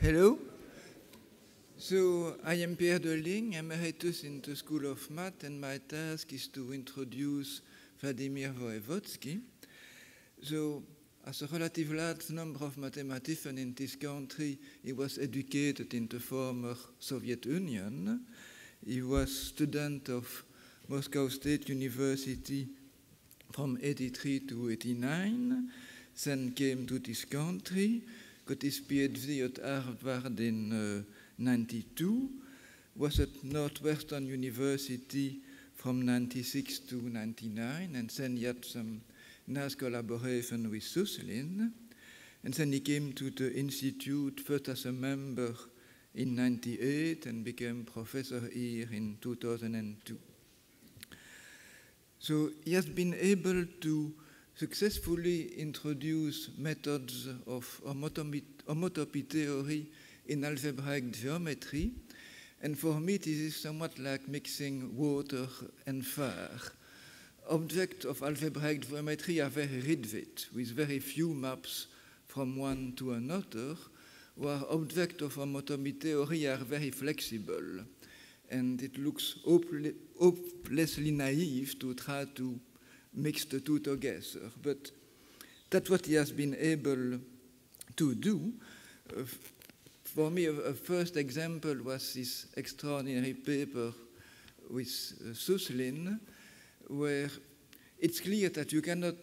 Hello. So I am Pierre Deling, emeritus in the School of Math, and my task is to introduce Vladimir Voevodsky. So, as a relatively large number of mathematicians in this country, he was educated in the former Soviet Union. He was student of Moscow State University from 83 to 89, then came to this country, got his PhD at Harvard in 92, was at Northwestern University from 96 to 99, and then he had some nice collaboration with Suslin. And then he came to the Institute first as a member in 98 and became professor here in 2002. So he has been able to successfully introduce methods of homotopy theory in algebraic geometry. And for me, this is somewhat like mixing water and fire. Objects of algebraic geometry are very rigid, with very few maps from one to another, while objects of homotopy theory are very flexible. And it looks hopelessly naive to try to mix the two together. But that's what he has been able to do. For me, a first example was this extraordinary paper with Suslin, where it's clear that you cannot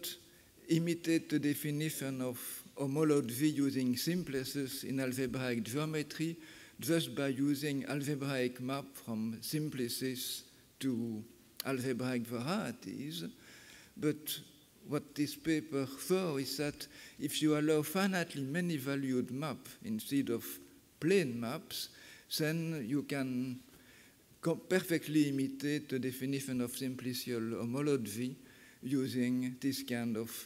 imitate the definition of homology using simplices in algebraic geometry just by using algebraic map from simplices to algebraic varieties. But what this paper shows is that if you allow finitely many valued maps instead of plain maps, then you can perfectly imitate the definition of simplicial homology using this kind of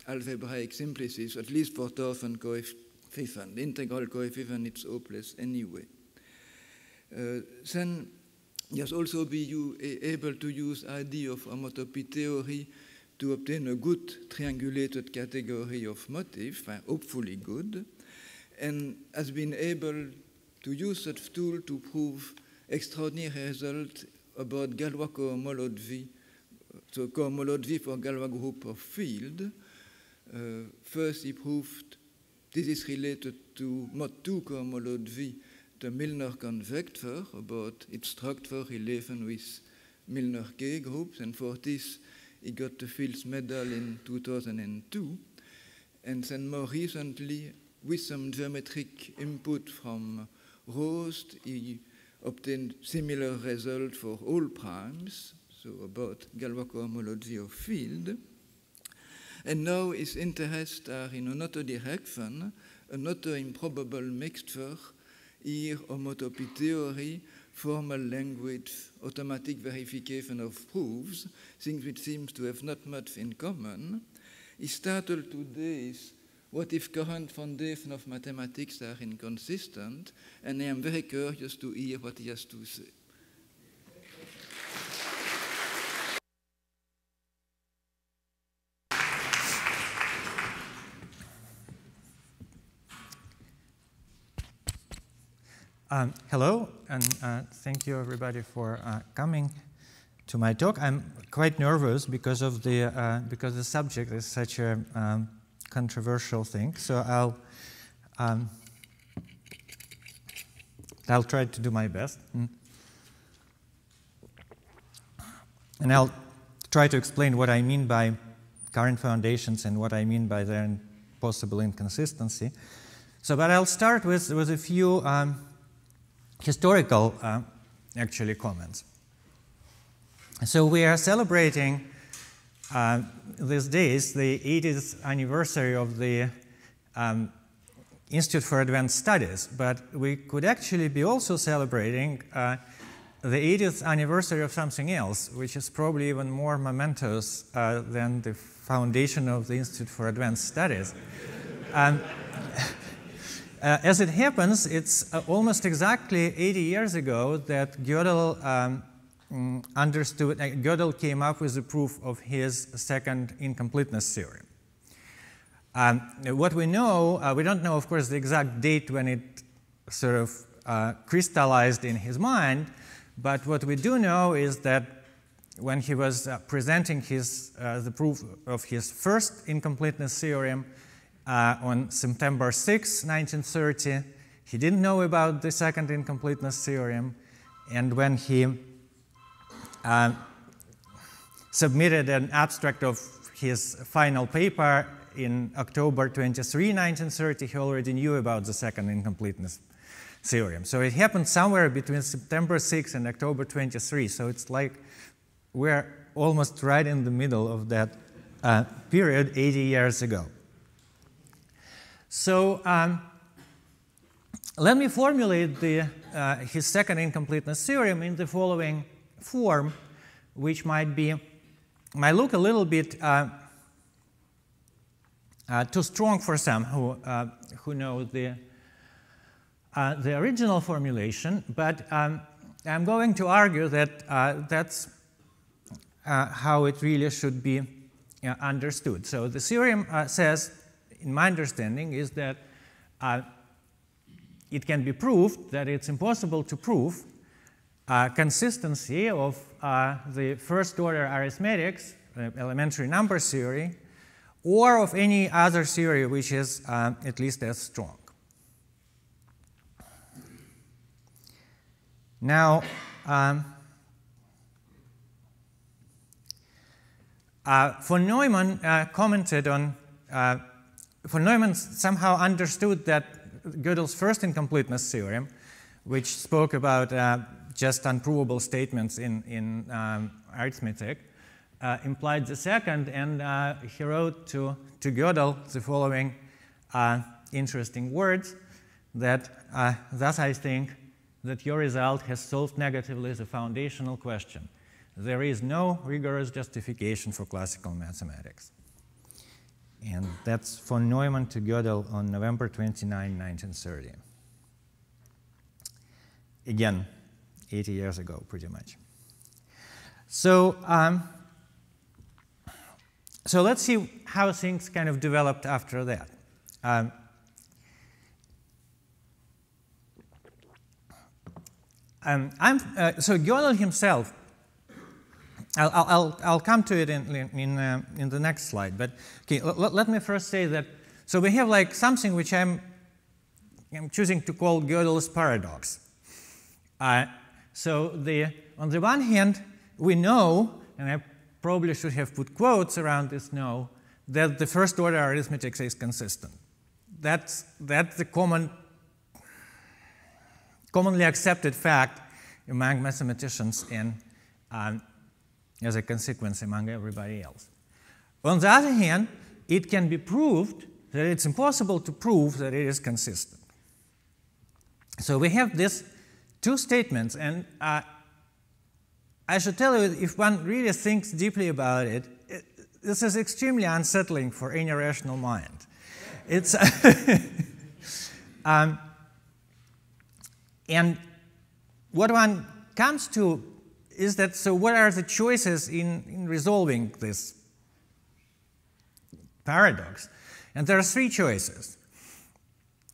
algebraic simplices, at least for Thorson coefficient. The integral coefficient is hopeless anyway. Then he has also been able to use idea of homotopy theory to obtain a good triangulated category of motifs, hopefully good, and has been able to use such tool to prove extraordinary results about Galois cohomology, so cohomology for Galois group of field. First, he proved this is related to mod 2 cohomology, the Milnor conjecture about its structure relation with Milnor K groups, and for this he got the Fields Medal in 2002. And then more recently, with some geometric input from Rost, he obtained similar result for all primes, so about Galois cohomology of field. And now his interests are in another direction, another improbable mixture, here homotopy theory, formal language, automatic verification of proofs, things which seems to have not much in common. His title today is What if current foundation of mathematics are inconsistent? And I am very curious to hear what he has to say. Hello, and thank you everybody for coming to my talk. I'm quite nervous because the subject is such a controversial thing. So I'll try to do my best, and I'll try to explain what I mean by current foundations and what I mean by their possible inconsistency. So, but I'll start with a few historical, actually, comments. So we are celebrating these days the 80th anniversary of the Institute for Advanced Studies, but we could actually be also celebrating the 80th anniversary of something else, which is probably even more momentous than the foundation of the Institute for Advanced Studies. As it happens, it's almost exactly 80 years ago that Gödel Gödel came up with the proof of his second incompleteness theorem. What we know, we don't know, of course, the exact date when it sort of crystallized in his mind. But what we do know is that when he was presenting the proof of his first incompleteness theorem on September 6, 1930, he didn't know about the second incompleteness theorem. And when he submitted an abstract of his final paper in October 23, 1930, he already knew about the second incompleteness theorem. So it happened somewhere between September 6 and October 23. So it's like we're almost right in the middle of that period 80 years ago. So let me formulate his second incompleteness theorem in the following form, which might look a little bit too strong for some who know the original formulation, but I'm going to argue that that's how it really should be understood. So the theorem says, in my understanding, is that it can be proved that it's impossible to prove consistency of the first-order arithmetics, elementary number theory, or of any other theory which is at least as strong. Now, von Neumann commented on, von Neumann somehow understood that Gödel's first incompleteness theorem, which spoke about just unprovable statements in arithmetic, implied the second, and he wrote to Gödel the following interesting words, that thus I think that your result has solved negatively the foundational question. There is no rigorous justification for classical mathematics. And that's von Neumann to Gödel on November 29, 1930. Again, 80 years ago, pretty much. So, so let's see how things kind of developed after that. So Gödel himself, I'll come to it in the next slide. But okay, let me first say that. So we have like something which I'm choosing to call Gödel's paradox. So on the one hand, we know, and I probably should have put quotes around this "know," that the first-order arithmetic is consistent. That's the commonly accepted fact among mathematicians and as a consequence among everybody else. On the other hand, it can be proved that it's impossible to prove that it is consistent. So we have these two statements, and I should tell you, if one really thinks deeply about it, this is extremely unsettling for any rational mind. It's and what one comes to is that, so what are the choices in resolving this paradox? And there are three choices.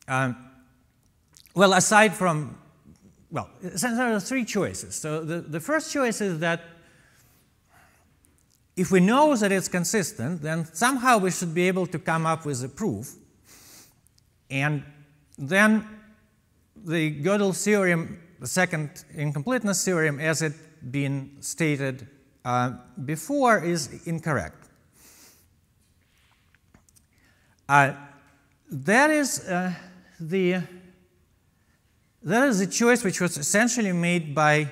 Well, aside from, well, there are three choices. So the first choice is that if we know that it's consistent, then somehow we should be able to come up with a proof. And then the Gödel theorem, the second incompleteness theorem, as it been stated before, is incorrect. That is the choice which was essentially made by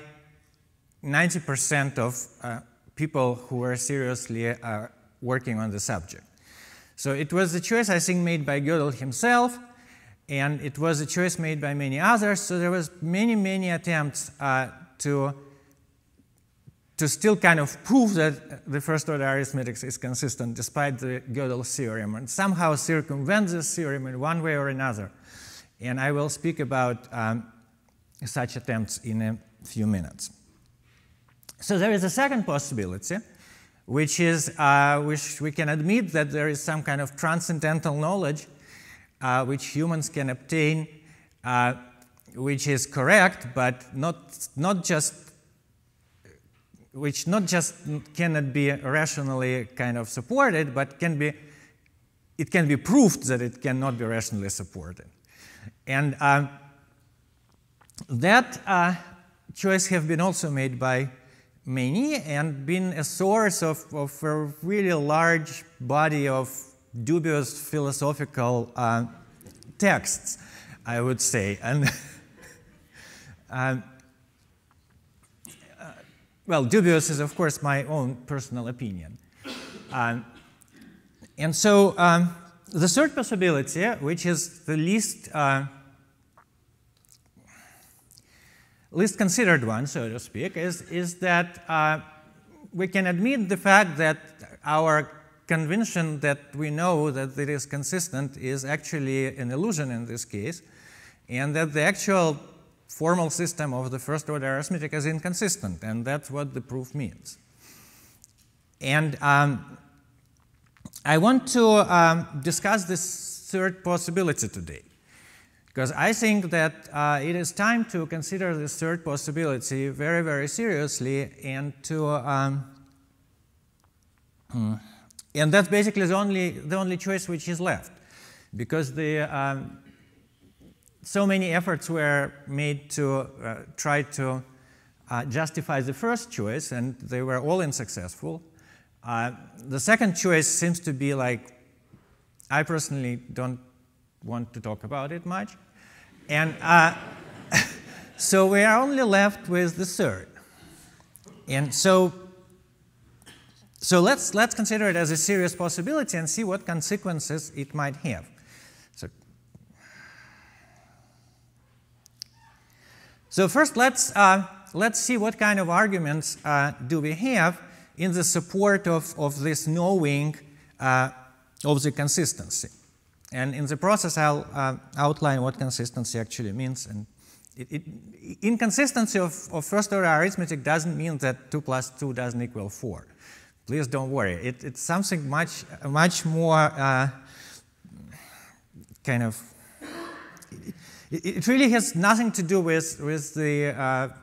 90% of people who were seriously working on the subject. So it was a choice, I think, made by Gödel himself, and it was a choice made by many others. So there was many attempts to still kind of prove that the first-order arithmetic is consistent despite the Gödel theorem, and somehow circumvent this theorem in one way or another. And I will speak about such attempts in a few minutes. So there is a second possibility, which is which we can admit that there is some kind of transcendental knowledge which humans can obtain which is correct, but not just cannot be rationally kind of supported, but it can be proved that it cannot be rationally supported. And that choice have been also made by many and been a source of a really large body of dubious philosophical texts, I would say. And well, dubious is, of course, my own personal opinion. And so the third possibility, which is the least considered one, so to speak, is that we can admit the fact that our convention that we know that it is consistent is actually an illusion in this case, and that the actual formal system of the first order arithmetic is inconsistent, and that's what the proof means. And I want to discuss this third possibility today, because I think that it is time to consider this third possibility very, very seriously, and to and that's basically the only choice which is left, because the so many efforts were made to try to justify the first choice, and they were all unsuccessful. The second choice seems to be like, I personally don't want to talk about it much. And so we are only left with the third. And so let's consider it as a serious possibility and see what consequences it might have. So first, let's see what kind of arguments do we have in the support of this knowing of the consistency. And in the process, I'll outline what consistency actually means. And inconsistency of first-order arithmetic doesn't mean that 2 plus 2 doesn't equal 4. Please don't worry. It's something much more kind of. It really has nothing to do with the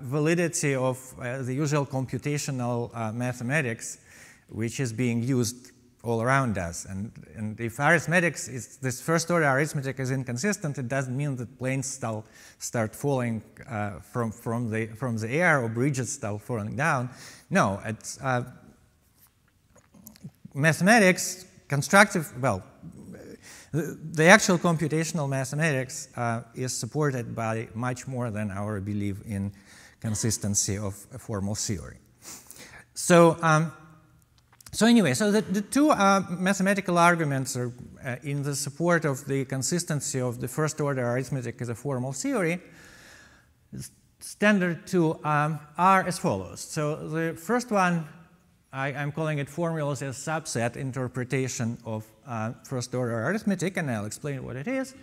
validity of the usual computational mathematics, which is being used all around us. And if arithmetics is this first-order arithmetic is inconsistent, it doesn't mean that planes start falling from the air or bridges start falling down. No, it's mathematics, constructive. Well, the actual computational mathematics is supported by much more than our belief in consistency of a formal theory. So anyway, so the two mathematical arguments are in the support of the consistency of the first-order arithmetic as a formal theory. Standard two are as follows. So the first one, I'm calling it formulas as subset interpretation of first-order arithmetic, and I'll explain what it is.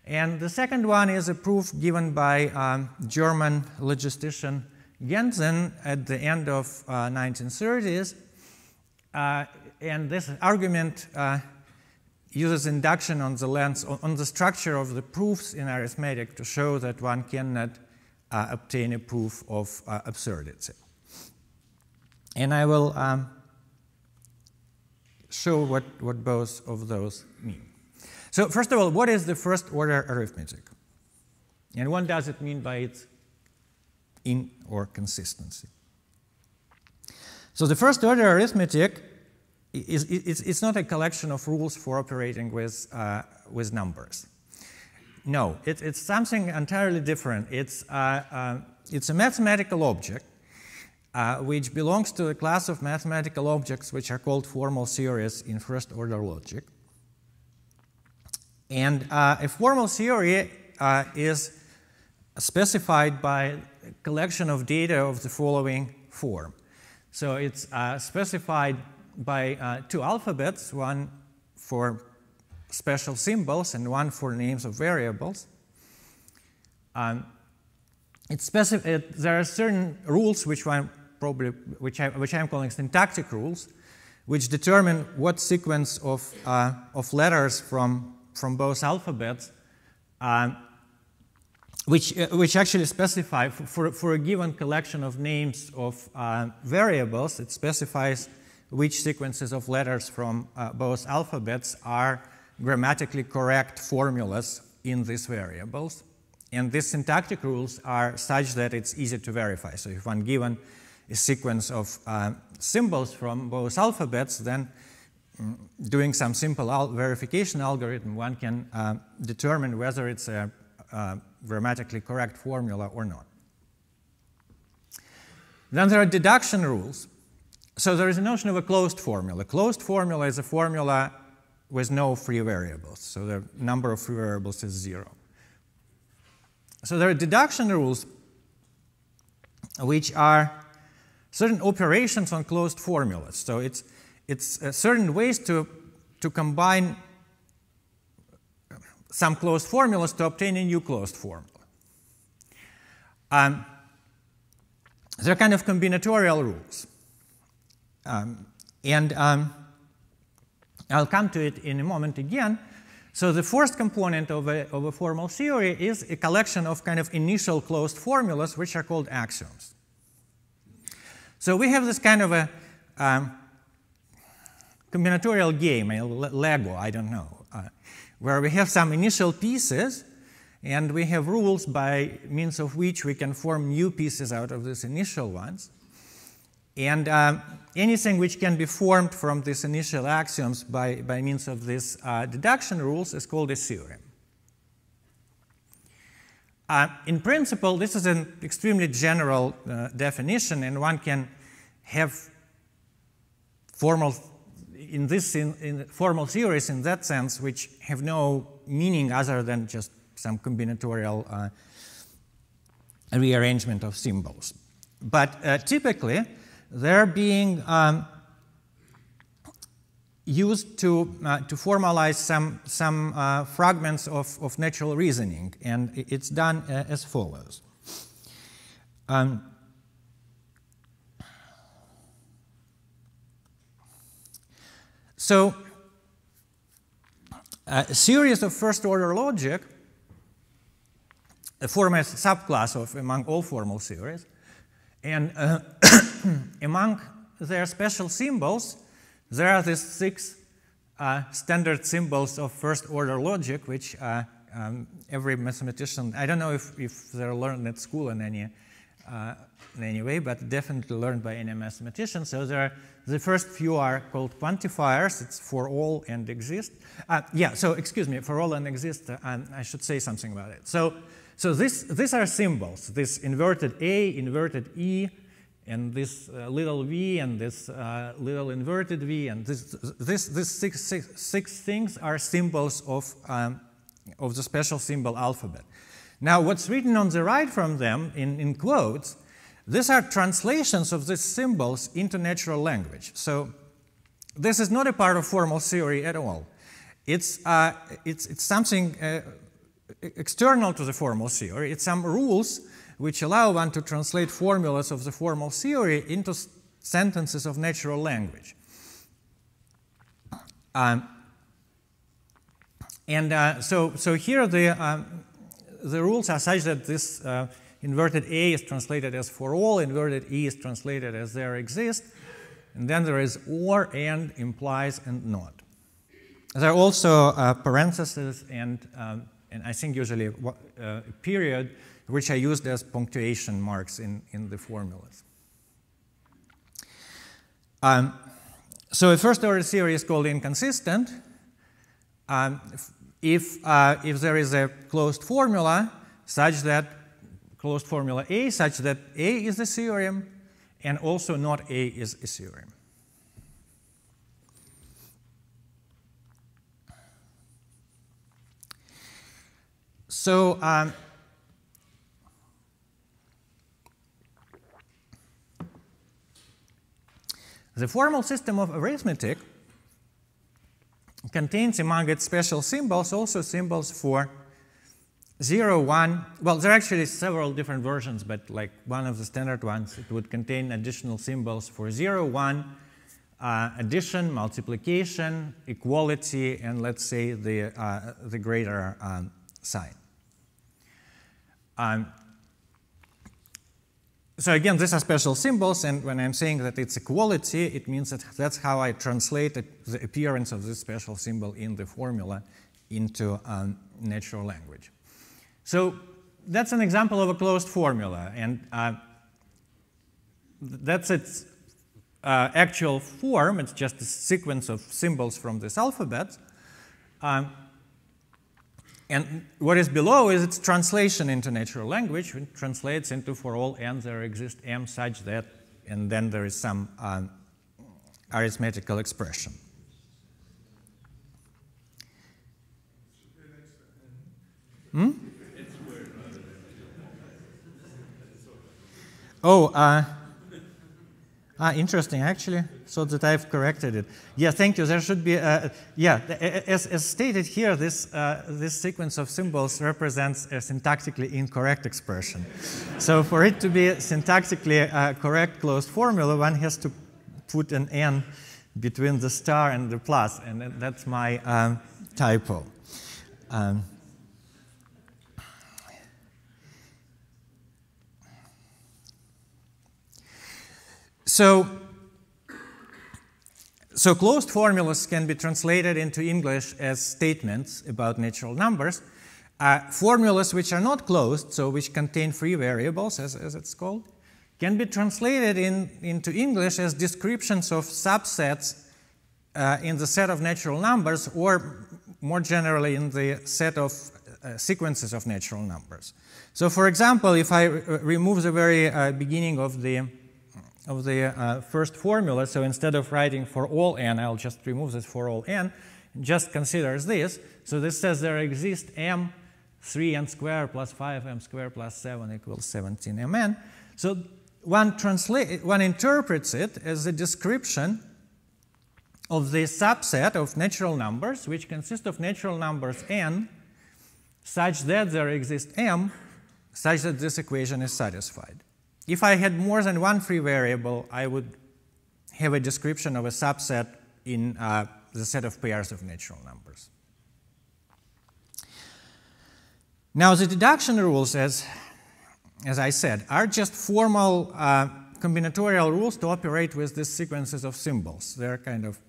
And the second one is a proof given by German logistician Gentzen at the end of 1930s. And this argument uses induction on the length, on the structure of the proofs in arithmetic to show that one cannot obtain a proof of absurdity. And I will show what both of those mean. So first of all, what is the first-order arithmetic? And what does it mean by its in or consistency? So the first-order arithmetic it's not a collection of rules for operating with numbers. No, it's something entirely different. It's a mathematical object which belongs to a class of mathematical objects which are called formal theories in first-order logic. And a formal theory is specified by a collection of data of the following form. So it's specified by two alphabets, one for special symbols and one for names of variables. There are certain rules which I'm calling syntactic rules, which determine what sequence of letters from both alphabets which actually specify for a given collection of names of variables, it specifies which sequences of letters from both alphabets are grammatically correct formulas in these variables. And these syntactic rules are such that it's easy to verify. So if one given a sequence of symbols from both alphabets, then doing some simple verification algorithm, one can determine whether it's a grammatically correct formula or not. Then there are deduction rules. So there is a notion of a closed formula. A closed formula is a formula with no free variables. So the number of free variables is 0. So there are deduction rules which are certain operations on closed formulas. So it's certain ways to combine some closed formulas to obtain a new closed formula. They're kind of combinatorial rules. I'll come to it in a moment again. So the first component of a formal theory is a collection of kind of initial closed formulas, which are called axioms. So we have this kind of a combinatorial game, a Lego, I don't know, where we have some initial pieces, and we have rules by means of which we can form new pieces out of these initial ones. And anything which can be formed from these initial axioms by means of these deduction rules is called a theorem. In principle, this is an extremely general definition, and one can have formal theories in that sense which have no meaning other than just some combinatorial rearrangement of symbols. But typically, they're being used to formalize some fragments of natural reasoning, and it's done as follows. So a series of first-order logic form a subclass among all formal theories, and among their special symbols, there are these 6 standard symbols of first-order logic, which every mathematician, I don't know if they're learned at school in any way, but definitely learned by any mathematician. So the first few are called quantifiers. It's for all and exist. So excuse me, for all and exist, I should say something about it. So these are symbols, this inverted A, inverted E, and this little v, and this little inverted v, and these six things are symbols of the special symbol alphabet. Now, what's written on the right from them in quotes, these are translations of these symbols into natural language. So this is not a part of formal theory at all. It's something external to the formal theory. It's some rules which allow one to translate formulas of the formal theory into sentences of natural language. So here the rules are such that this inverted A is translated as for all, inverted E is translated as there exist, and then there is or, and, implies, and not. There are also parentheses and I think usually a period, which are used as punctuation marks in the formulas. So a first-order theory is called inconsistent. If there is a closed formula such that closed formula A such that A is a theorem and also not A is a theorem. So the formal system of arithmetic contains among its special symbols also symbols for 0, 1. Well, there are actually several different versions, but like one of the standard ones, it would contain additional symbols for 0, 1, addition, multiplication, equality, and let's say the greater sign. So again, these are special symbols, and when I'm saying that it's equality, it means that that's how I translate the appearance of this special symbol in the formula into natural language. So that's an example of a closed formula, and that's its actual form. It's just a sequence of symbols from this alphabet. And what is below is its translation into natural language. It translates into for all n there exist m such that, and then there is some arithmetical expression. Oh, interesting, actually. So that I've corrected it. Yeah, thank you. There should be, as stated here, this sequence of symbols represents a syntactically incorrect expression. So for it to be a syntactically correct closed formula, one has to put an n between the star and the plus, and that's my typo. So closed formulas can be translated into English as statements about natural numbers. Formulas which are not closed, so which contain free variables, as it's called, can be translated into English as descriptions of subsets in the set of natural numbers, or more generally in the set of sequences of natural numbers. So for example, if I remove the very beginning of the first formula, so instead of writing for all n, I'll just remove this for all n, just considers this. So this says there exists m 3n squared plus 5m squared plus 7 equals 17mn. So one interprets it as a description of the subset of natural numbers, which consist of natural numbers n, such that there exists m, such that this equation is satisfied. If I had more than one free variable, I would have a description of a subset in the set of pairs of natural numbers. Now, the deduction rules, as I said, are just formal combinatorial rules to operate with these sequences of symbols. They're kind of,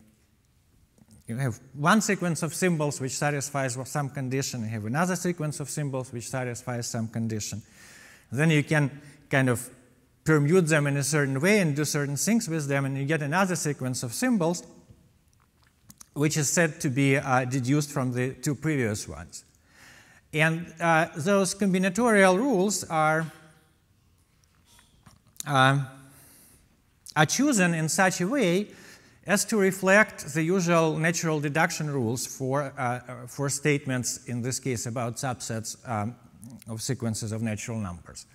you have one sequence of symbols which satisfies some condition, you have another sequence of symbols which satisfies some condition. Then you can kind of permute them in a certain way and do certain things with them, and you get another sequence of symbols which is said to be deduced from the two previous ones. And those combinatorial rules are chosen in such a way as to reflect the usual natural deduction rules for statements, in this case about subsets of sequences of natural numbers.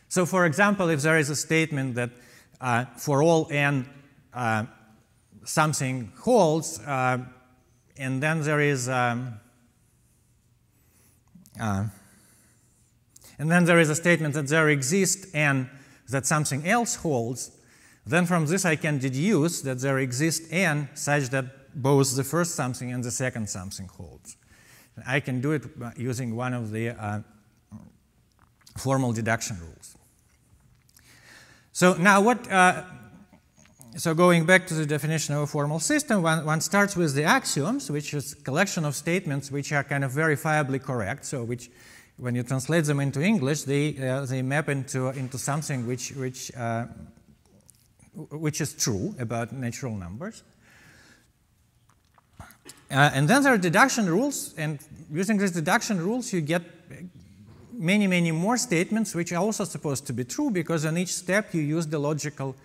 So for example, if there is a statement that for all n something holds, and then there is a statement that there exists n that something else holds, then from this I can deduce that there exists n such that both the first something and the second something holds. I can do it using one of the formal deduction rules. So now so going back to the definition of a formal system, one starts with the axioms, which is a collection of statements which are kind of verifiably correct, so which, when you translate them into English, they map into something which is true about natural numbers. And then there are deduction rules, and using these deduction rules you get many, many more statements which are also supposed to be true, because on each step you use the logical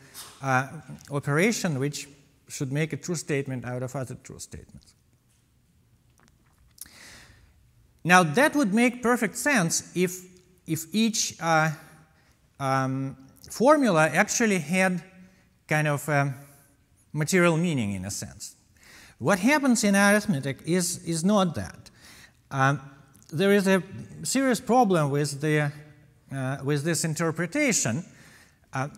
operation which should make a true statement out of other true statements. Now that would make perfect sense if each formula actually had kind of material meaning in a sense. What happens in arithmetic is not that. There is a serious problem with this interpretation.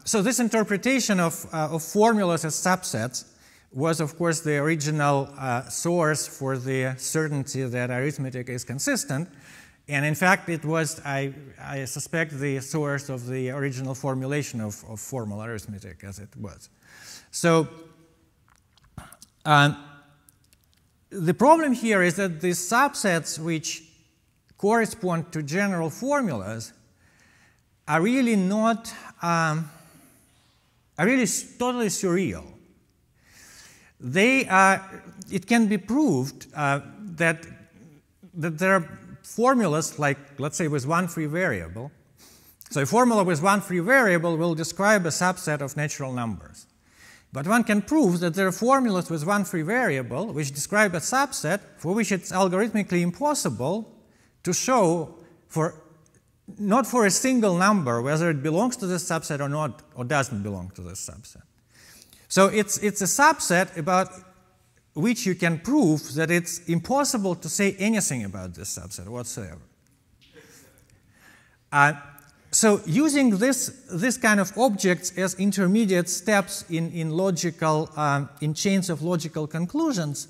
So this interpretation of formulas as subsets was, of course, the original source for the certainty that arithmetic is consistent. And in fact, it was, I suspect, the source of the original formulation of formal arithmetic as it was. So the problem here is that the subsets which correspond to general formulas are really not, are really totally surreal. They are, it can be proved that there are formulas like, let's say, with one free variable. So a formula with one free variable will describe a subset of natural numbers. But one can prove that there are formulas with one free variable which describe a subset for which it's algorithmically impossible to show not for a single number whether it belongs to this subset or not, or doesn't belong to this subset. So it's a subset about which you can prove that it's impossible to say anything about this subset whatsoever. So using this kind of objects as intermediate steps in logical, in chains of logical conclusions,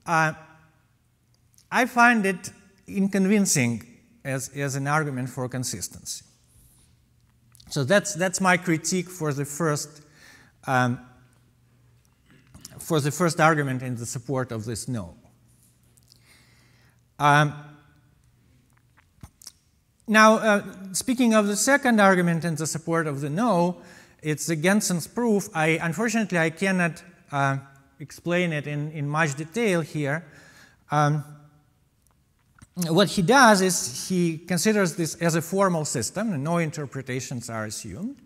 I find it inconvincing as an argument for consistency. So that's my critique for the first argument in the support of this no. Now, speaking of the second argument in the support of the no, it's the Genson's proof. Unfortunately, I cannot explain it in much detail here. What he does is he considers this as a formal system, and no interpretations are assumed.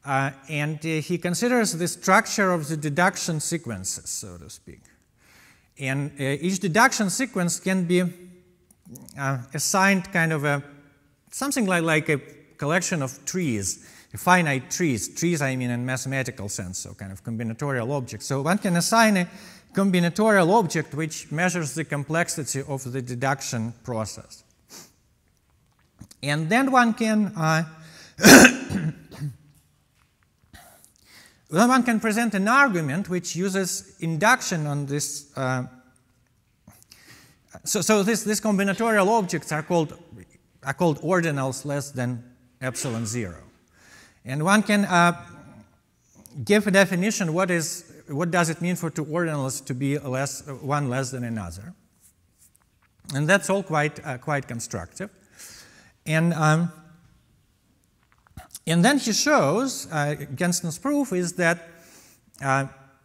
And he considers the structure of the deduction sequences, so to speak. And each deduction sequence can be assigned kind of something like a collection of trees, finite trees. Trees, I mean, in mathematical sense, so kind of combinatorial objects. So one can assign a combinatorial object which measures the complexity of the deduction process. And then one can then one can present an argument which uses induction on this. So these combinatorial objects are called ordinals less than epsilon 0. And one can give a definition what does it mean for two ordinals to be one less than another. And that's all quite constructive. And then he shows, Genson's proof is that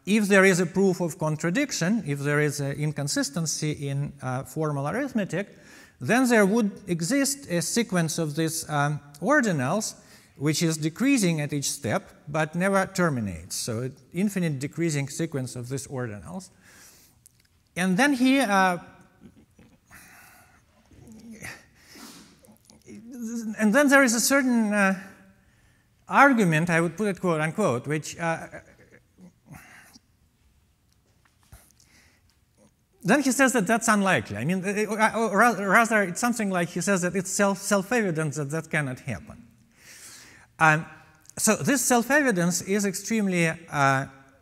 if there is a proof of contradiction, if there is an inconsistency in formal arithmetic, then there would exist a sequence of these ordinals which is decreasing at each step but never terminates. So an infinite decreasing sequence of these ordinals. And then he and then there is a certain argument, I would put it quote unquote, which then he says that that's unlikely. I mean, or rather, it's something like he says that it's self-evident that that cannot happen. So this self-evidence is extremely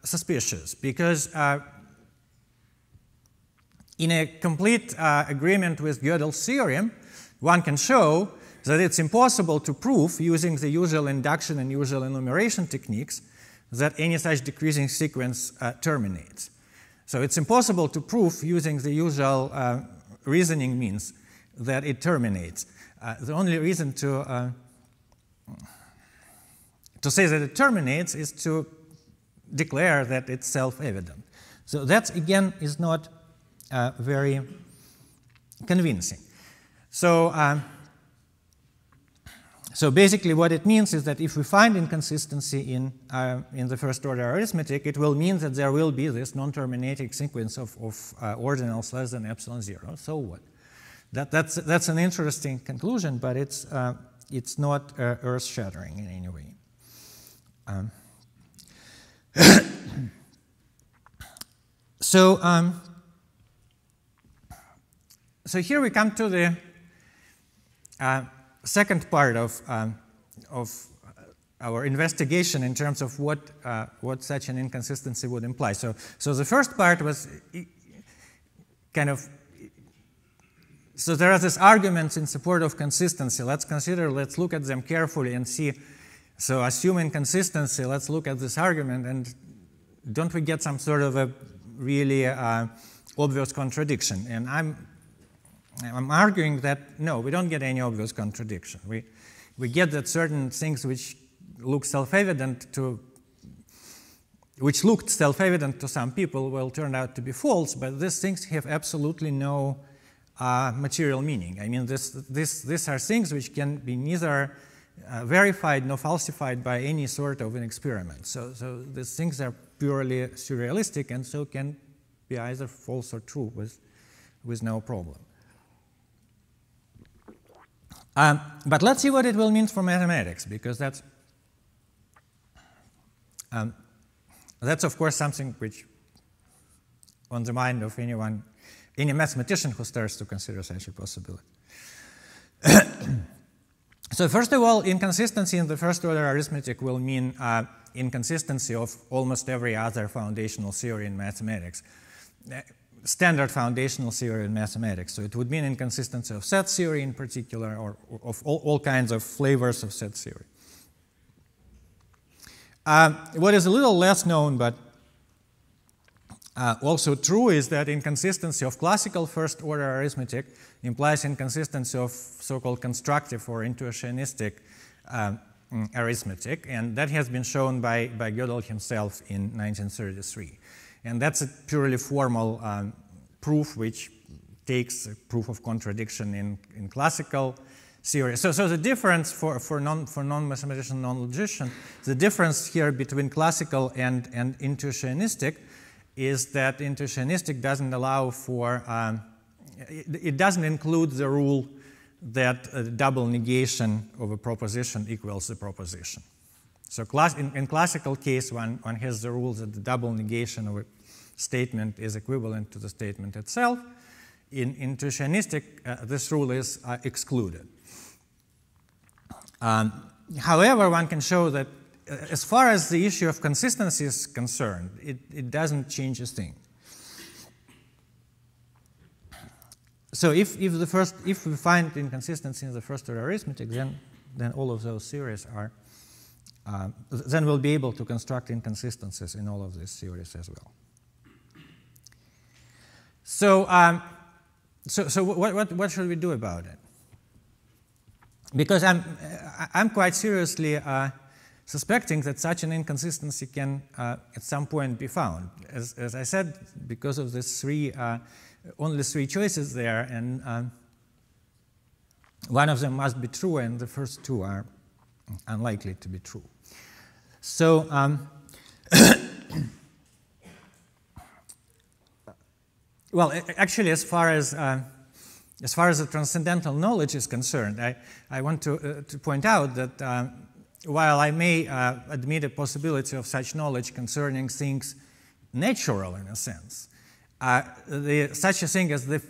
suspicious because in a complete agreement with Gödel's theorem, one can show that it's impossible to prove using the usual induction and usual enumeration techniques that any such decreasing sequence terminates. So it's impossible to prove using the usual reasoning means that it terminates. The only reason to say that it terminates is to declare that it's self-evident. So that, again, is not very convincing. So, so basically what it means is that if we find inconsistency in the first-order arithmetic, it will mean that there will be this non-terminating sequence of ordinals less than epsilon 0. So what? That's an interesting conclusion, but it's not earth-shattering in any way. So here we come to the second part of our investigation in terms of what such an inconsistency would imply. So the first part was kind of So there are these arguments in support of consistency. Let's look at them carefully and see. So assuming consistency, let's look at this argument, and don't we get some sort of a really obvious contradiction? And I'm arguing that no, we don't get any obvious contradiction. We get that certain things which look self-evident to which looked self-evident to some people will turn out to be false, but these things have absolutely no material meaning. I mean, these are things which can be neither verified nor falsified by any sort of an experiment. So these things are purely surrealistic, and so can be either false or true with no problem. But let's see what it will mean for mathematics, because that's of course something which on the mind of any mathematician who starts to consider such a possibility. So first of all, inconsistency in the first order arithmetic will mean inconsistency of almost every other foundational theory in mathematics, standard foundational theory in mathematics. So it would mean inconsistency of set theory in particular, or of all kinds of flavors of set theory. What is a little less known, but also true, is that inconsistency of classical first-order arithmetic implies inconsistency of so-called constructive or intuitionistic arithmetic, and that has been shown by Gödel himself in 1933. And that's a purely formal proof which takes a proof of contradiction in classical theory. So the difference for non-mathematician, non-logician, the difference here between classical and intuitionistic is that intuitionistic doesn't allow for, it doesn't include the rule that a double negation of a proposition equals the proposition. So in classical case, one has the rule that the double negation of a statement is equivalent to the statement itself. In intuitionistic, this rule is excluded. However, one can show that as far as the issue of consistency is concerned, it doesn't change a thing. So if we find inconsistency in the first order arithmetic, then all of those theories are then we'll be able to construct inconsistencies in all of these theories as well. So what should we do about it? Because I'm quite seriously suspecting that such an inconsistency can at some point be found. As I said, because of these only three choices there, and one of them must be true, and the first two are unlikely to be true. So well, actually, as far as the transcendental knowledge is concerned, I want to point out that while I may admit a possibility of such knowledge concerning things natural in a sense, such a thing as the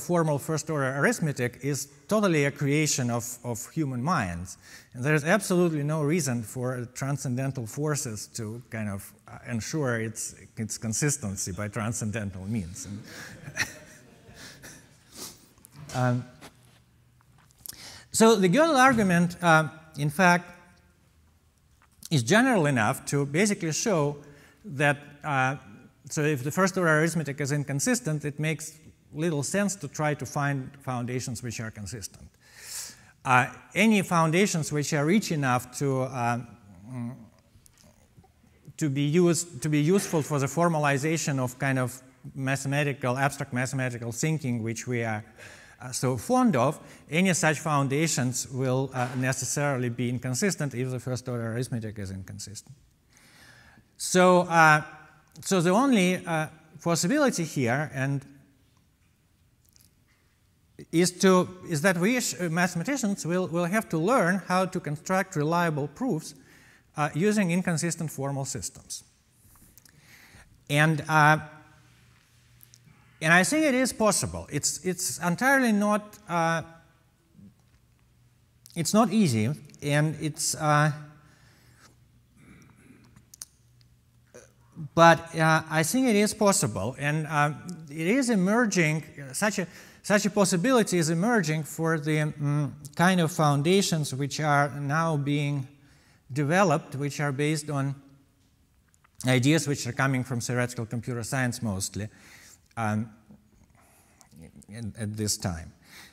formal first-order arithmetic is totally a creation of human minds. And there's absolutely no reason for transcendental forces to kind of ensure its consistency by transcendental means. So the Gödel argument, in fact, is general enough to basically show that so if the first-order arithmetic is inconsistent, it makes little sense to try to find foundations which are consistent. Any foundations which are rich enough to be useful for the formalization of kind of abstract mathematical thinking, which we are so fond of, any such foundations will necessarily be inconsistent if the first-order arithmetic is inconsistent. So the only possibility here is that we mathematicians will have to learn how to construct reliable proofs using inconsistent formal systems. And I think it is possible. It's entirely not. It's not easy, and it's. But I think it is possible, and it is emerging. such a possibility is emerging for the kind of foundations which are now being developed, which are based on ideas which are coming from theoretical computer science mostly at this time.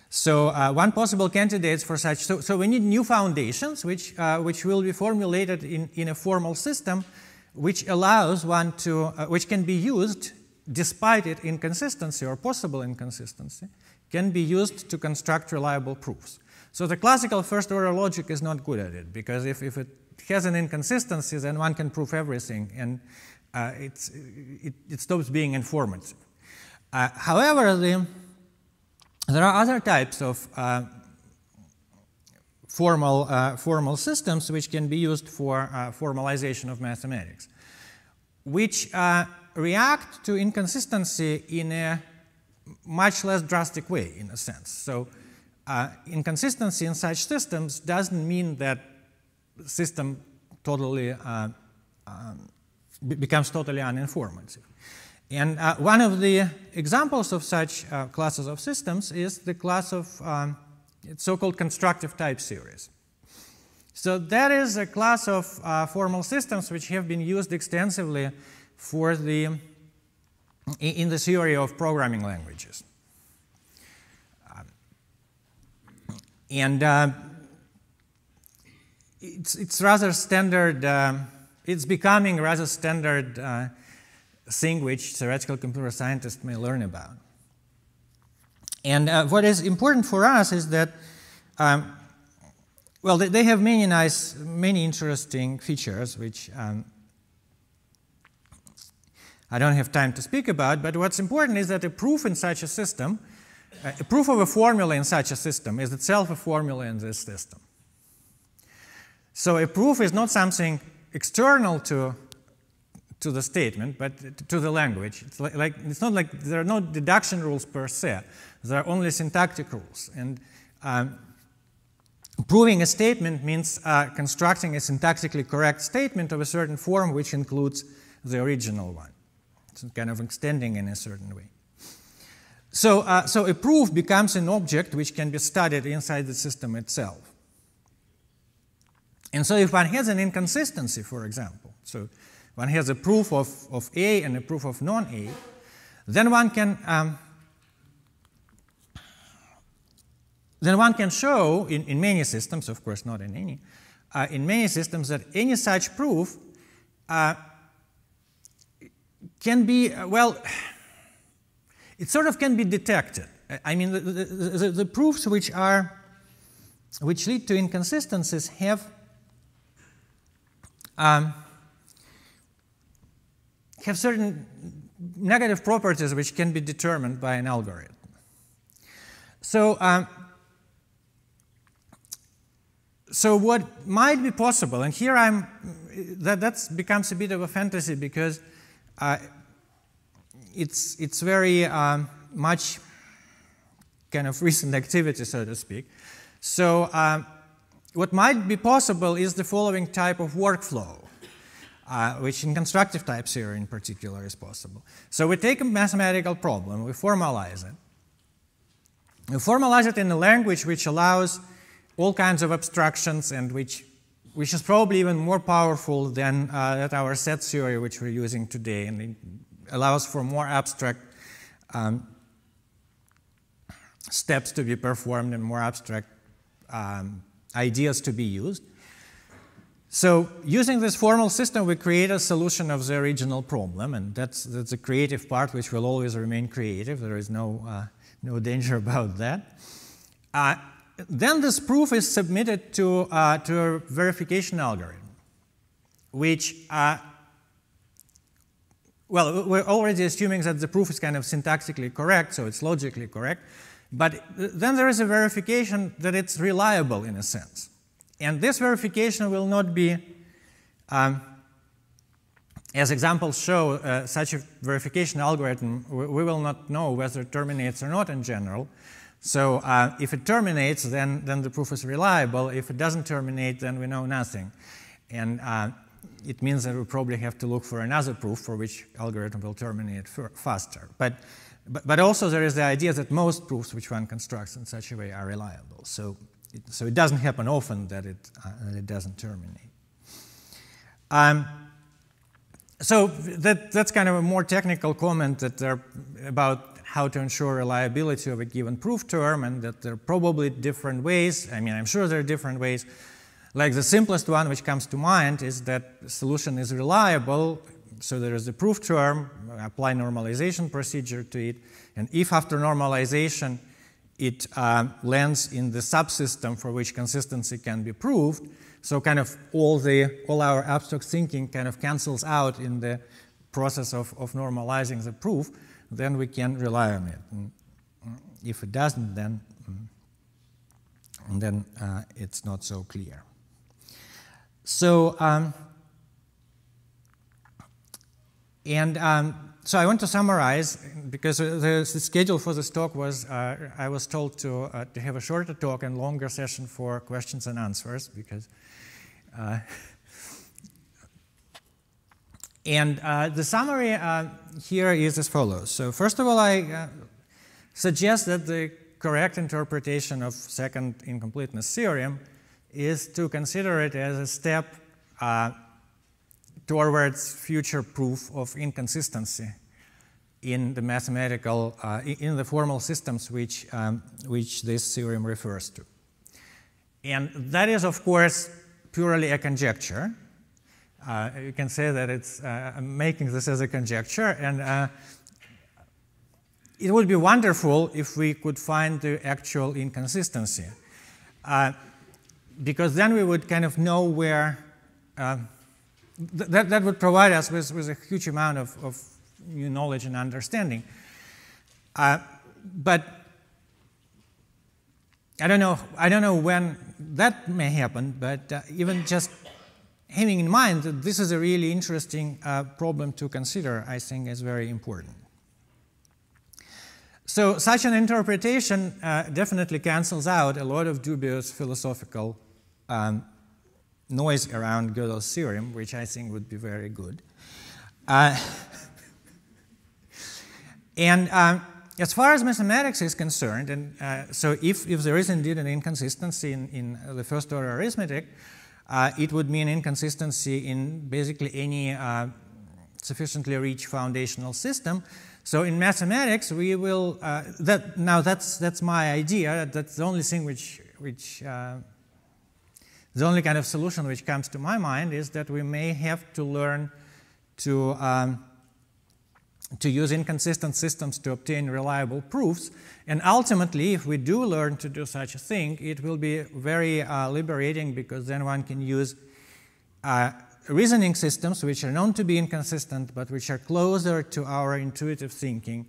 So one possible candidate for such, so we need new foundations which will be formulated in a formal system which allows one to, which can be used despite its inconsistency or possible inconsistency, can be used to construct reliable proofs. So the classical first order logic is not good at it, because if it has an inconsistency, then one can prove everything, and it stops being informative. However, there are other types of formal systems which can be used for formalization of mathematics, which react to inconsistency in a much less drastic way, in a sense. So inconsistency in such systems doesn't mean that the system totally becomes totally uninformative. And one of the examples of such classes of systems is the class of so-called constructive type series. So that is a class of formal systems which have been used extensively for in the theory of programming languages. It's rather standard, it's becoming rather standard thing which theoretical computer scientists may learn about. And what is important for us is that, well, they have many interesting features which I don't have time to speak about, but what's important is that a proof in such a system, a proof of a formula in such a system is itself a formula in this system. So a proof is not something external to the statement, but to the language. It's not like there are no deduction rules per se. There are only syntactic rules. And proving a statement means constructing a syntactically correct statement of a certain form which includes the original one. It's kind of extending in a certain way. So a proof becomes an object which can be studied inside the system itself. And so if one has an inconsistency, for example, so one has a proof of A and a proof of non-A, then one can show in many systems, of course not in any, in many systems that any such proof can be, well, it sort of can be detected. I mean, the proofs which lead to inconsistencies have certain negative properties which can be determined by an algorithm. So, so what might be possible, and here that becomes a bit of a fantasy because it's very much kind of recent activity, so to speak. So what might be possible is the following type of workflow, which in constructive type theory in particular is possible. So we take a mathematical problem, we formalize it. We formalize it in a language which allows all kinds of abstractions and which is probably even more powerful than our set theory which we're using today, and it allows for more abstract steps to be performed and more abstract ideas to be used. So using this formal system, we create a solution of the original problem, and that's the creative part which will always remain creative. There is no danger about that. Then this proof is submitted to a verification algorithm, which, well, we're already assuming that the proof is kind of syntactically correct, so it's logically correct. But then there is a verification that it's reliable in a sense. And this verification will not be, as examples show, such a verification algorithm, we will not know whether it terminates or not in general. So if it terminates, then the proof is reliable. If it doesn't terminate, then we know nothing. And it means that we probably have to look for another proof for which algorithm will terminate faster. But also there is the idea that most proofs which one constructs in such a way are reliable. So it doesn't happen often that it doesn't terminate. So that's kind of a more technical comment about how to ensure reliability of a given proof term, and that there are probably different ways. I mean, I'm sure there are different ways. Like the simplest one which comes to mind is that the solution is reliable. So there is a proof term, apply normalization procedure to it, and if after normalization it lands in the subsystem for which consistency can be proved, so kind of all our abstract thinking kind of cancels out in the process of normalizing the proof, then we can rely on it. And if it doesn't, then it's not so clear. So so I want to summarize, because the schedule for this talk was, I was told to have a shorter talk and longer session for questions and answers, because the summary here is as follows. So first of all, I suggest that the correct interpretation of second incompleteness theorem is to consider it as a step towards future proof of inconsistency in the mathematical, in the formal systems which this theorem refers to. And that is, of course, purely a conjecture. You can say that it's I'm making this as a conjecture, and it would be wonderful if we could find the actual inconsistency, because then we would kind of know where that would provide us with a huge amount of new knowledge and understanding. But I don't know when that may happen, but even just having in mind that this is a really interesting problem to consider, I think is very important. So such an interpretation definitely cancels out a lot of dubious philosophical noise around Gödel's theorem, which I think would be very good. And as far as mathematics is concerned, and so if there is indeed an inconsistency in the first order arithmetic, it would mean inconsistency in basically any sufficiently rich foundational system. So in mathematics, we will, that's my idea. That's the only thing the only kind of solution which comes to my mind is that we may have to learn to use inconsistent systems to obtain reliable proofs. And ultimately, if we do learn to do such a thing, it will be very liberating, because then one can use reasoning systems which are known to be inconsistent, but which are closer to our intuitive thinking,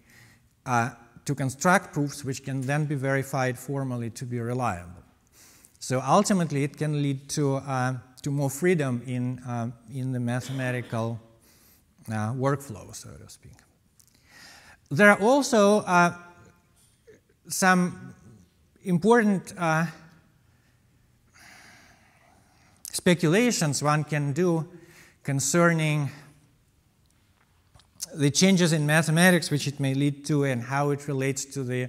to construct proofs which can then be verified formally to be reliable. So ultimately, it can lead to more freedom in the mathematical workflow, so to speak. There are also some important speculations one can do concerning the changes in mathematics which it may lead to, and how it relates to the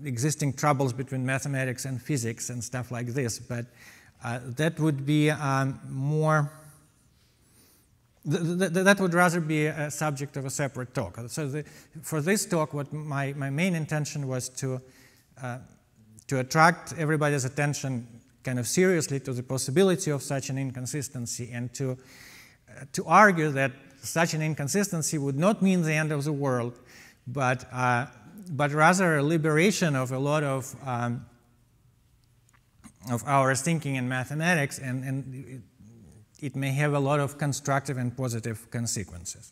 existing troubles between mathematics and physics and stuff like this. But that would be more. That would rather be a subject of a separate talk. So for this talk, what my main intention was to attract everybody's attention kind of seriously to the possibility of such an inconsistency, and to argue that such an inconsistency would not mean the end of the world, but rather a liberation of a lot of our thinking in mathematics, and it may have a lot of constructive and positive consequences.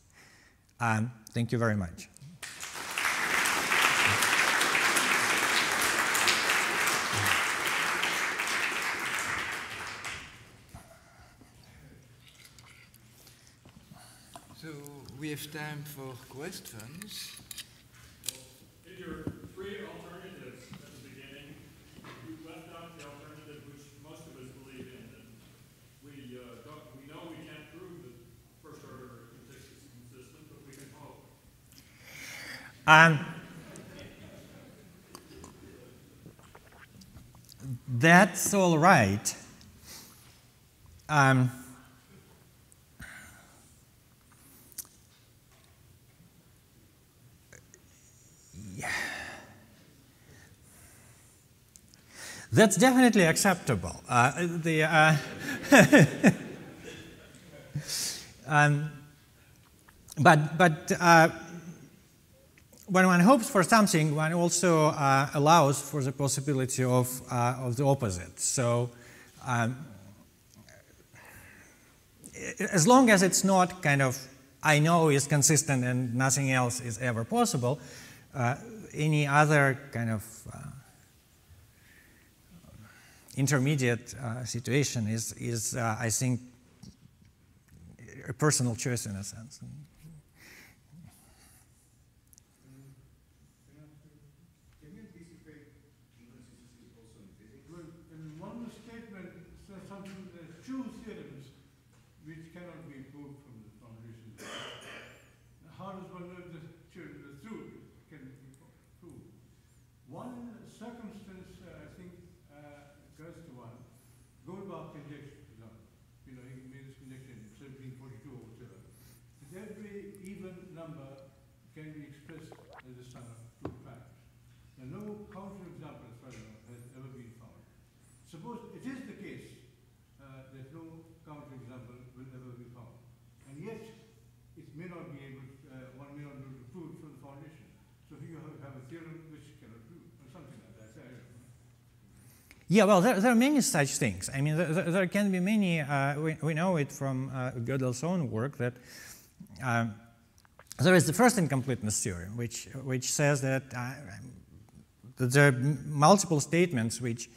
Thank you very much. So we have time for questions. In your three alternatives at the beginning, you left out the alternative which most of us believe in, that we That's all right. That's definitely acceptable. But when one hopes for something, one also allows for the possibility of the opposite. So as long as it's not kind of I know is consistent and nothing else is ever possible, any other kind of intermediate situation is I think, a personal choice in a sense. Yeah, well, there are many such things. I mean, there can be many, we know it from Gödel's own work that there is the first incompleteness theorem, which says that there are multiple statements which,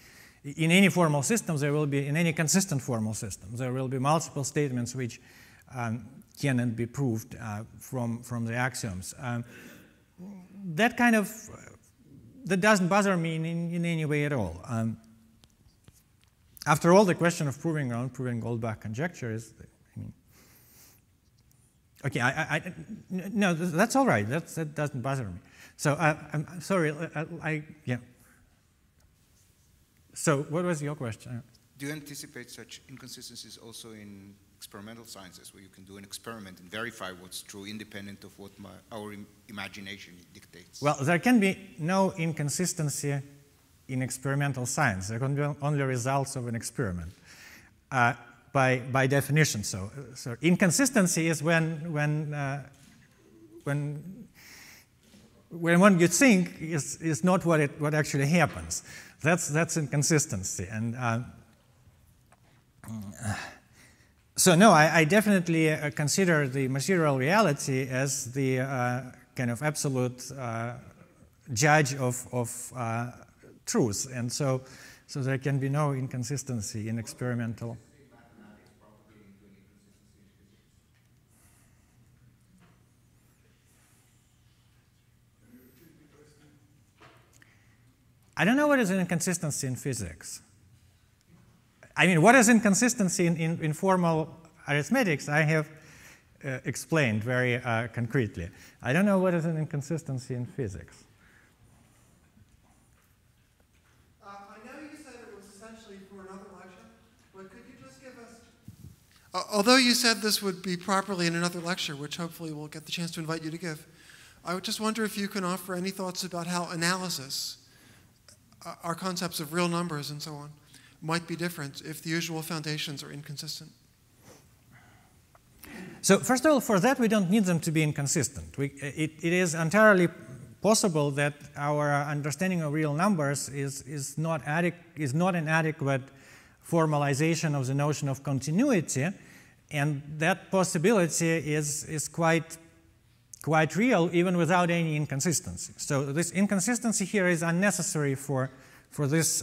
in any formal system, there will be, in any consistent formal system, there will be multiple statements which cannot be proved from the axioms. That kind of, that doesn't bother me in any way at all. After all, the question of proving or unproving Goldbach conjecture is, I mean, okay, no, that's all right. That doesn't bother me. So I'm sorry, yeah. So what was your question? Do you anticipate such inconsistencies also in experimental sciences, where you can do an experiment and verify what's true independent of what our imagination dictates? Well, there can be no inconsistency in experimental science. There can be only results of an experiment, by definition. So inconsistency is when what you think is not what actually happens. That's inconsistency. And so no, I definitely consider the material reality as the kind of absolute judge of truth, and so there can be no inconsistency in experimental. I don't know what is an inconsistency in physics. I mean, what is inconsistency in formal arithmetics, I have explained very concretely. I don't know what is an inconsistency in physics. Although you said this would be properly in another lecture, which hopefully we'll get the chance to invite you to give, I would just wonder if you can offer any thoughts about how analysis, our concepts of real numbers and so on, might be different if the usual foundations are inconsistent. So first of all, for that we don't need them to be inconsistent. It is entirely possible that our understanding of real numbers is not an adequate formalization of the notion of continuity, and that possibility is quite real even without any inconsistency. So this inconsistency here is unnecessary for this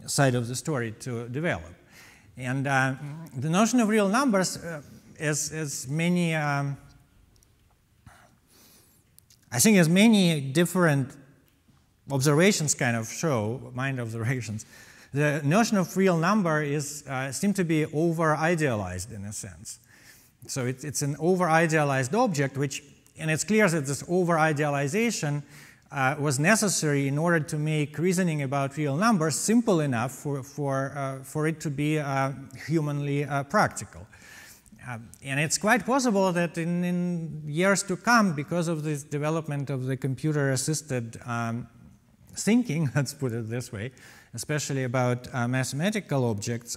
side of the story to develop. And the notion of real numbers, as many, I think as many different observations kind of show, mind observations, the notion of real number seems to be over-idealized in a sense. So it's an over-idealized object which and it's clear that this over-idealization was necessary in order to make reasoning about real numbers simple enough for it to be humanly practical. And it's quite possible that in years to come, because of this development of the computer-assisted thinking, let's put it this way, especially about mathematical objects,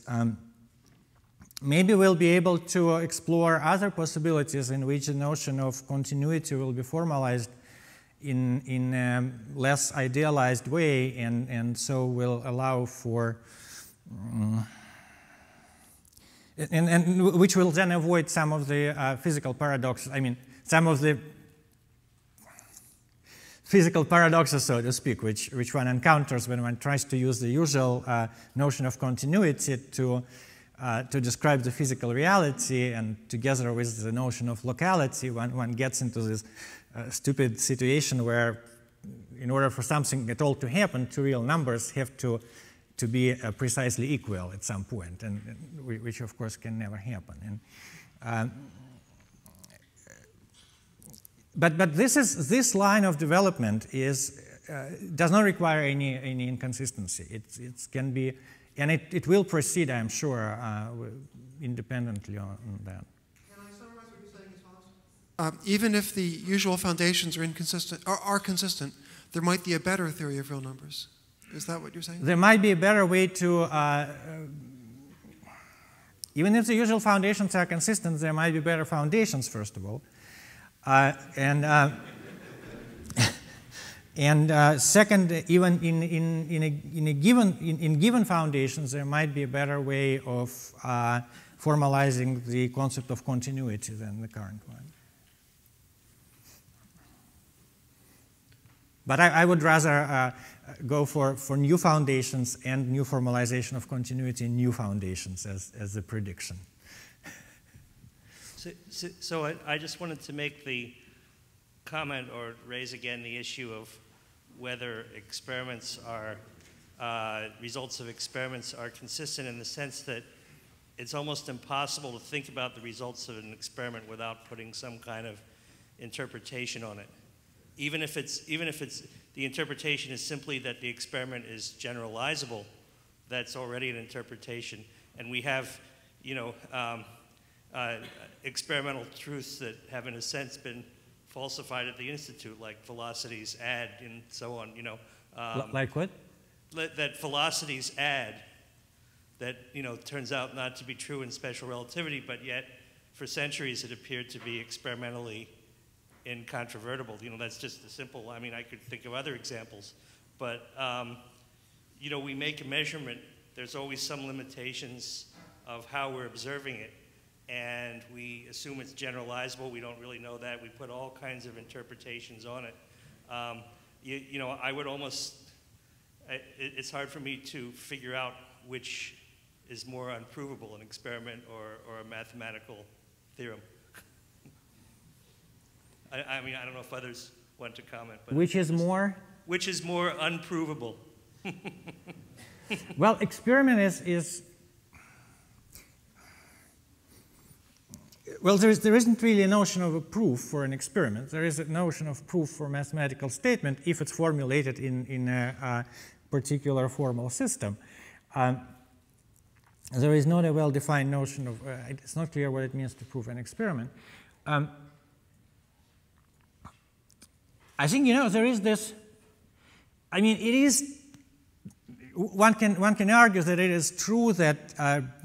maybe we'll be able to explore other possibilities in which the notion of continuity will be formalized in a less idealized way, and so will allow for and which will then avoid some of the physical paradoxes. I mean, some of the physical paradoxes, so to speak, which one encounters when one tries to use the usual notion of continuity to describe the physical reality, and together with the notion of locality, one gets into this stupid situation where, in order for something at all to happen, two real numbers have to be precisely equal at some point, and which of course can never happen. And, but this line of development does not require any inconsistency. It can be, and it will proceed, I'm sure, independently on that. Can I summarize what you're saying as follows? Even if the usual foundations are inconsistent, are consistent, there might be a better theory of real numbers. Is that what you're saying? There might be a better way to, even if the usual foundations are consistent, there might be better foundations, first of all. And second, even in given foundations, there might be a better way of formalizing the concept of continuity than the current one. But I would rather go for new foundations and new formalization of continuity in new foundations as a prediction. So I just wanted to make the comment or raise again the issue of whether experiments are, results of experiments are consistent in the sense that it's almost impossible to think about the results of an experiment without putting some kind of interpretation on it. Even if the interpretation is simply that the experiment is generalizable, that's already an interpretation. And we have, experimental truths that have, in a sense, been falsified at the Institute, like velocities add and so on. Like what? That velocities add, that turns out not to be true in special relativity, but yet for centuries it appeared to be experimentally incontrovertible. That's just a simple. I mean, I could think of other examples, but we make a measurement. There's always some limitations of how we're observing it, and we assume it's generalizable. We don't really know that. We put all kinds of interpretations on it. I would almost. It's hard for me to figure out which is more unprovable, an experiment or a mathematical theorem. I mean, I don't know if others want to comment. But which is more? Which is more unprovable? Well, experiment is well, there isn't really a notion of a proof for an experiment. There is a notion of proof for a mathematical statement if it's formulated in a particular formal system. There is not a well-defined notion of, it's not clear what it means to prove an experiment. I think, there is this, I mean, it is, one can argue that it is true that,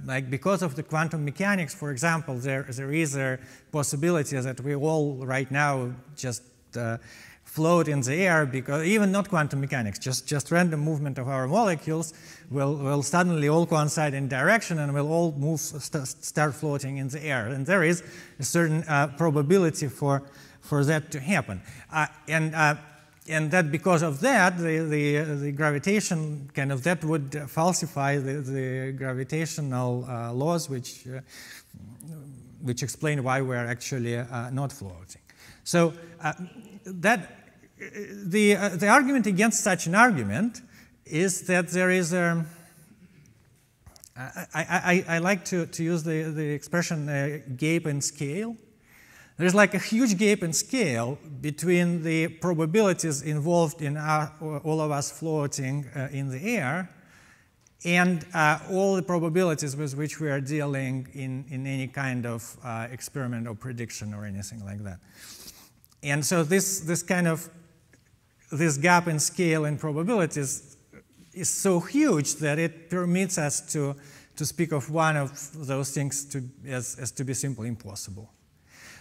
like, because of the quantum mechanics, for example, there is a possibility that we all right now just float in the air, because even not quantum mechanics, just random movement of our molecules will suddenly all coincide in direction and will all move, start floating in the air. And there is a certain probability for that to happen. And that because of that, the gravitation kind of, that would falsify the gravitational laws which explain why we're actually not floating. So the argument against such an argument is that there is a, I like to use the expression gap and scale. there's like a huge gap in scale between the probabilities involved in all of us floating in the air and all the probabilities with which we are dealing in any kind of experiment or prediction or anything like that. And so this gap in scale and probabilities is so huge that it permits us to speak of one of those things as to be simply impossible.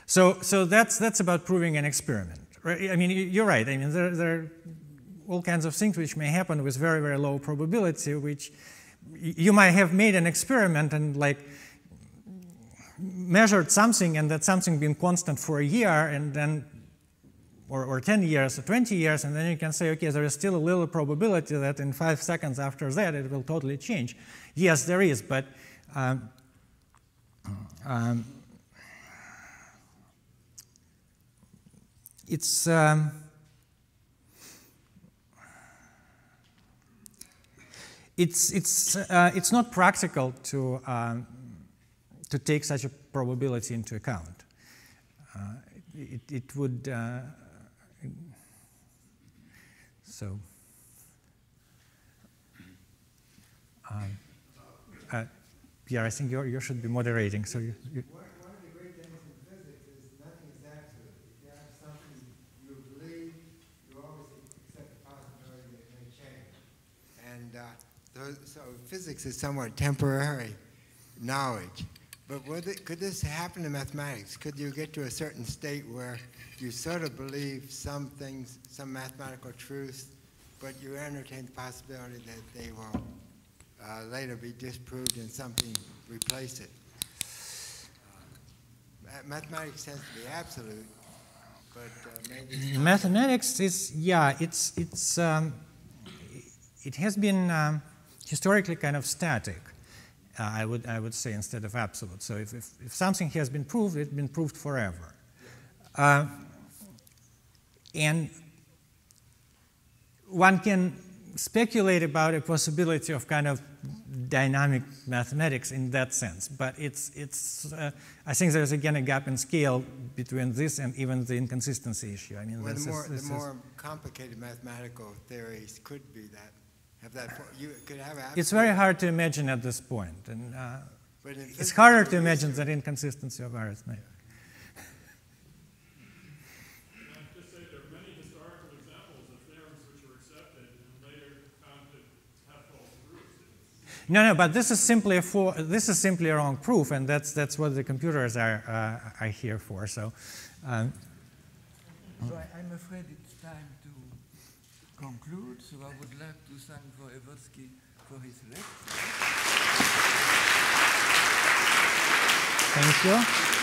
So that's about proving an experiment. Right? I mean, you're right. I mean, there are all kinds of things which may happen with very, very low probability, which you might have made an experiment and like measured something, and that something been constant for a year, and then or 10 years or 20 years, and then you can say, okay, there is still a little probability that in 5 seconds after that it will totally change. Yes, there is, but it's not practical to take such a probability into account. It would so. Pierre, I think you should be moderating. So you One of the great things in physics is nothing is absolute. If you have something you believe, you always accept the possibility that it may change. And so physics is somewhat temporary knowledge. But could this happen in mathematics? Could you get to a certain state where you sort of believe some things, some mathematical truths, but you entertain the possibility that they will later be disproved and something replace it? Mathematics tends to be absolute, but maybe mathematics is, yeah, it has been historically kind of static. I would say, instead of absolute. So if something has been proved, it's been proved forever. And one can speculate about a possibility of kind of dynamic mathematics in that sense, but I think there's again a gap in scale between this and even the inconsistency issue. I mean, well, the more complicated mathematical theories could be that. You could have it's very hard to imagine at this point, and it's harder to imagine that inconsistency of arithmetic. Just say there are many historical examples of theorems which were accepted and later found to have false proofs. No, but this is simply a wrong proof, and that's what the computers are here for. So, so I'm afraid it's time to conclude, so I would like to thank Voevodsky for his lecture. Thank you.